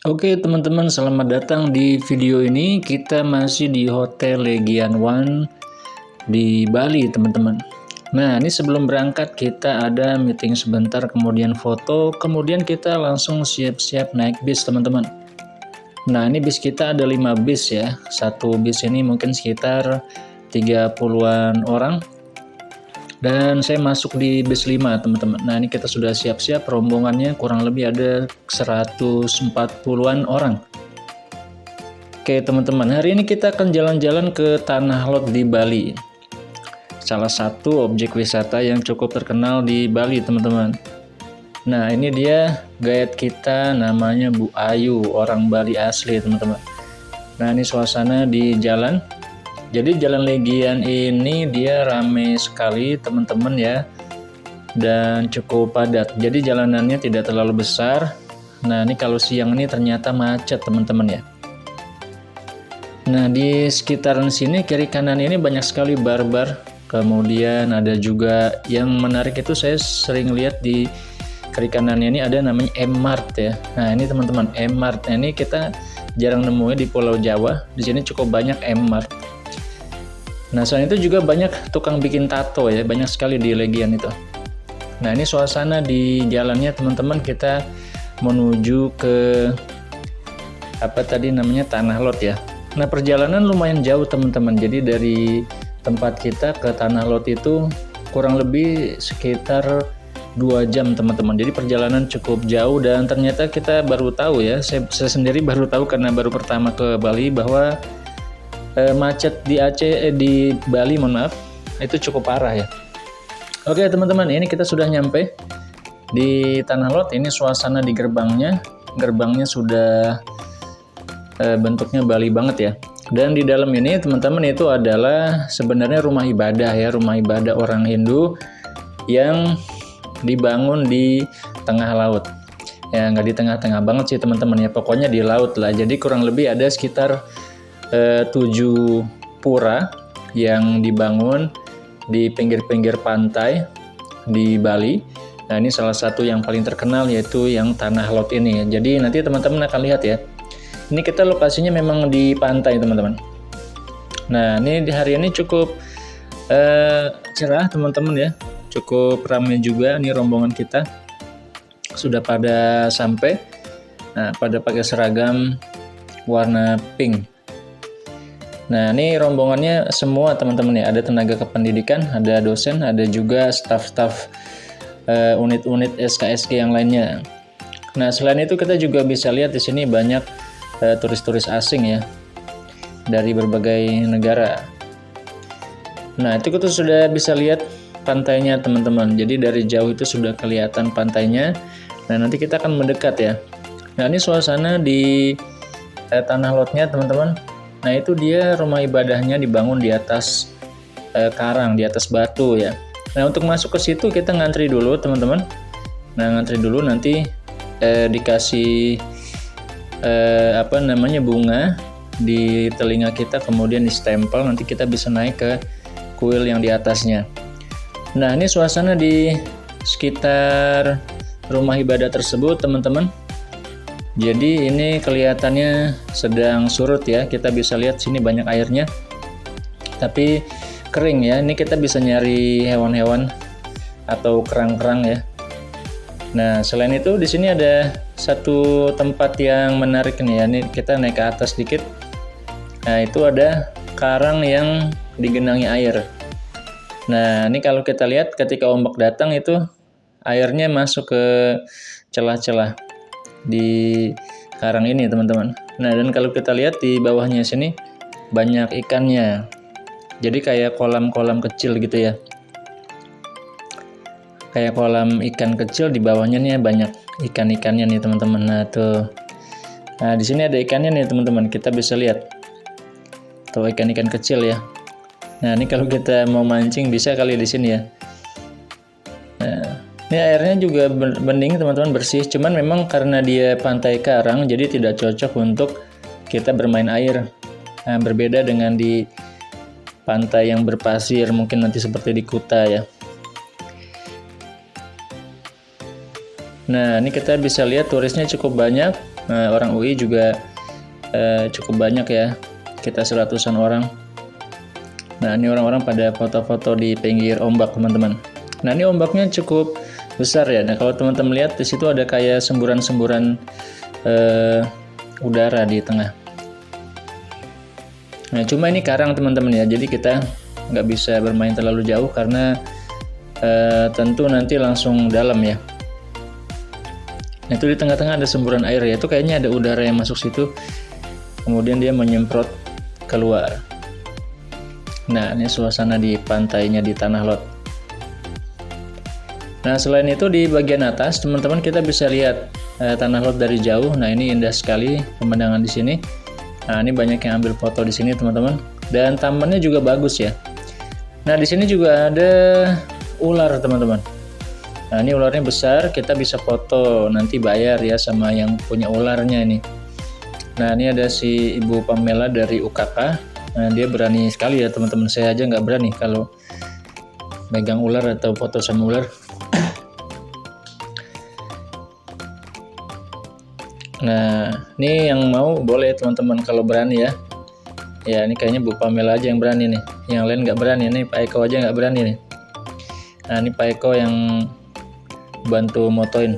Oke teman-teman, selamat datang di video ini. Kita masih di Hotel Legian One di Bali teman-teman. Nah ini sebelum berangkat kita ada meeting sebentar, kemudian foto, kemudian kita langsung siap-siap naik bis teman-teman. Nah ini bis kita ada 5 bis ya. Satu bis ini mungkin sekitar 30-an orang. Dan saya masuk di bis 5 teman-teman. Nah ini kita sudah siap-siap, rombongannya kurang lebih ada 140-an orang. Oke teman-teman, hari ini kita akan jalan-jalan ke Tanah Lot di Bali. Salah satu objek wisata yang cukup terkenal di Bali teman-teman. Nah ini dia guide kita, namanya Bu Ayu, orang Bali asli teman-teman. Nah ini suasana di jalan. Jadi jalan Legian ini dia ramai sekali teman-teman ya, dan cukup padat. Jadi jalanannya tidak terlalu besar. Nah ini kalau siang ini ternyata macet teman-teman ya. Nah di sekitaran sini kiri kanan ini banyak sekali bar-bar. Kemudian ada juga yang menarik itu saya sering lihat di kiri kanan ini ada namanya M-Mart ya. Nah ini teman-teman M-Mart. Nah, ini kita jarang nemunya di Pulau Jawa. Di sini cukup banyak M-Mart. Nah selain itu juga banyak tukang bikin tato ya, banyak sekali di Legian itu. Nah ini suasana di jalannya teman-teman, kita menuju ke apa tadi namanya Tanah Lot ya. Nah perjalanan lumayan jauh teman-teman, jadi dari tempat kita ke Tanah Lot itu kurang lebih sekitar 2 jam teman-teman. Jadi perjalanan cukup jauh dan ternyata kita baru tahu ya, saya sendiri baru tahu karena baru pertama ke Bali bahwa macet di Aceh di Bali, mohon maaf, itu cukup parah ya. Oke teman-teman, ini kita sudah nyampe di Tanah Lot. Ini suasana di gerbangnya. Gerbangnya sudah bentuknya Bali banget ya. Dan di dalam ini teman-teman itu adalah sebenarnya rumah ibadah ya, rumah ibadah orang Hindu yang dibangun di tengah laut. Ya nggak di tengah-tengah banget sih teman-teman ya, pokoknya di laut lah. Jadi kurang lebih ada sekitar 7 pura yang dibangun di pinggir-pinggir pantai di Bali. Nah ini salah satu yang paling terkenal yaitu yang Tanah Lot ini. Jadi nanti teman-teman akan lihat ya. Ini kita lokasinya memang di pantai teman-teman. Nah ini di hari ini cukup cerah teman-teman ya. Cukup ramai juga. Ini rombongan kita sudah pada sampai. Nah pada pakai seragam warna pink. Nah ini rombongannya semua teman-teman ya, ada tenaga kependidikan, ada dosen, ada juga staf-staf unit-unit SKSG yang lainnya. Nah selain itu kita juga bisa lihat di sini banyak turis-turis asing ya dari berbagai negara. Nah itu kita sudah bisa lihat pantainya teman-teman. Jadi dari jauh itu sudah kelihatan pantainya. Nah nanti kita akan mendekat ya. Nah ini suasana di Tanah Lotnya teman-teman. Nah itu dia rumah ibadahnya dibangun di atas karang, di atas batu ya. Nah untuk masuk ke situ kita ngantri dulu teman-teman. Nah ngantri dulu nanti dikasih apa namanya bunga di telinga kita, kemudian di stempel, nanti kita bisa naik ke kuil yang di atasnya. Nah ini suasana di sekitar rumah ibadah tersebut teman-teman. Jadi ini kelihatannya sedang surut ya, kita bisa lihat sini banyak airnya, tapi kering ya. Ini kita bisa nyari hewan-hewan atau kerang-kerang ya. Nah selain itu di sini ada satu tempat yang menarik nih ya. Ini kita naik ke atas sedikit. Nah itu ada karang yang digenangi air. Nah ini kalau kita lihat ketika ombak datang itu airnya masuk ke celah-celah di karang ini teman-teman. Nah dan kalau kita lihat di bawahnya sini banyak ikannya, jadi kayak kolam-kolam kecil gitu ya, kayak kolam ikan kecil, di bawahnya nih banyak ikan-ikannya nih teman-teman. Nah tuh, nah di sini ada ikannya nih teman-teman, kita bisa lihat tuh ikan-ikan kecil ya. Nah ini kalau kita mau mancing bisa kali di sini ya. Nah ini airnya juga bening teman-teman, bersih, cuman memang karena dia pantai karang jadi tidak cocok untuk kita bermain air. Nah, berbeda dengan di pantai yang berpasir, mungkin nanti seperti di Kuta ya. Nah ini kita bisa lihat turisnya cukup banyak. Orang UI juga cukup banyak ya, kita 100-an orang. Nah, ini orang-orang pada foto-foto di pinggir ombak, teman-teman. Nah, ini ombaknya cukup besar ya. Nah, kalau teman-teman lihat di situ ada kayak semburan-semburan udara di tengah. Nah, cuma ini karang teman-teman ya, jadi kita nggak bisa bermain terlalu jauh karena tentu nanti langsung dalam ya. Nah, itu di tengah-tengah ada semburan air ya, itu kayaknya ada udara yang masuk situ, kemudian dia menyemprot keluar. Nah, ini suasana di pantainya di Tanah Lot. Nah, selain itu di bagian atas teman-teman kita bisa lihat Tanah Lot dari jauh. Nah, ini indah sekali pemandangan di sini. Nah, ini banyak yang ambil foto di sini teman-teman, dan tamannya juga bagus ya. Nah, di sini juga ada ular teman-teman. Nah, ini ularnya besar, kita bisa foto, nanti bayar ya sama yang punya ularnya ini. Nah, ini ada si Ibu Pamela dari UKK. Nah, dia berani sekali ya teman-teman, saya aja nggak berani kalau megang ular atau foto sama ular. Nah, ini yang mau boleh teman-teman kalau berani ya. Ya, ini kayaknya Bu Pamela aja yang berani nih. Yang lain nggak berani. Ini Pak Eko aja nggak berani nih. Nah, ini Pak Eko yang bantu motoin.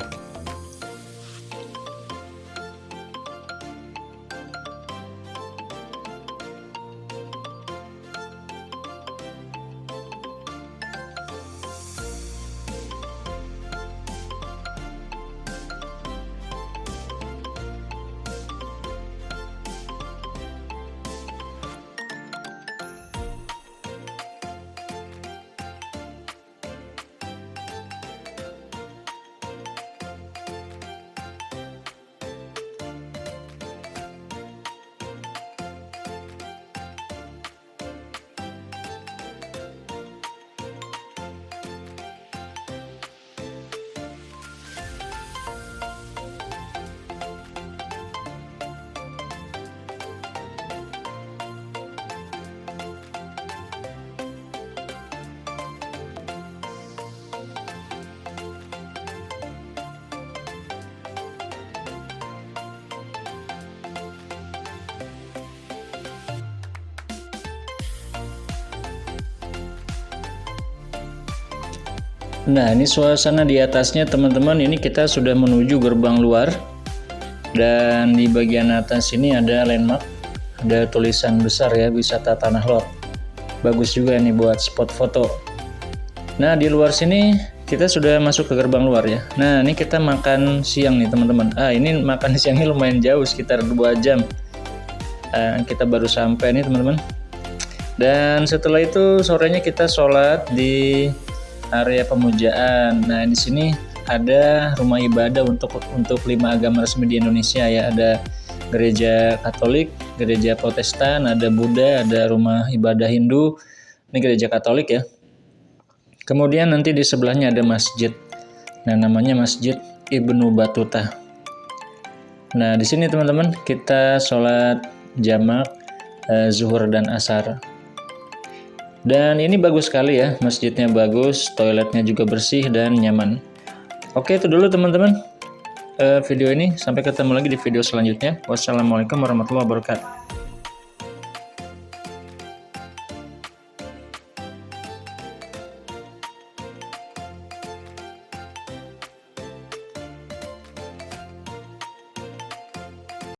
Nah, ini suasana di atasnya teman-teman. Ini kita sudah menuju gerbang luar, dan di bagian atas ini ada landmark, ada tulisan besar ya, wisata Tanah Lot. Bagus juga nih buat spot foto. Nah, di luar sini kita sudah masuk ke gerbang luar ya. Nah, ini kita makan siang nih teman-teman. Ini makan siangnya lumayan jauh, sekitar 2 jam. Kita baru sampai nih teman-teman. Dan setelah itu sorenya kita sholat di area pemujaan. Nah, di sini ada rumah ibadah untuk 5 agama resmi di Indonesia ya. Ada gereja Katolik, gereja Protestan, ada Buddha, ada rumah ibadah Hindu. Ini gereja Katolik ya. Kemudian nanti di sebelahnya ada masjid. Nah, namanya Masjid Ibnu Battuta. Nah, di sini teman-teman kita sholat jamak zuhur dan asar. Dan ini bagus sekali ya, masjidnya bagus, toiletnya juga bersih dan nyaman. Oke, itu dulu teman-teman video ini. Sampai ketemu lagi di video selanjutnya. Wassalamualaikum warahmatullahi wabarakatuh.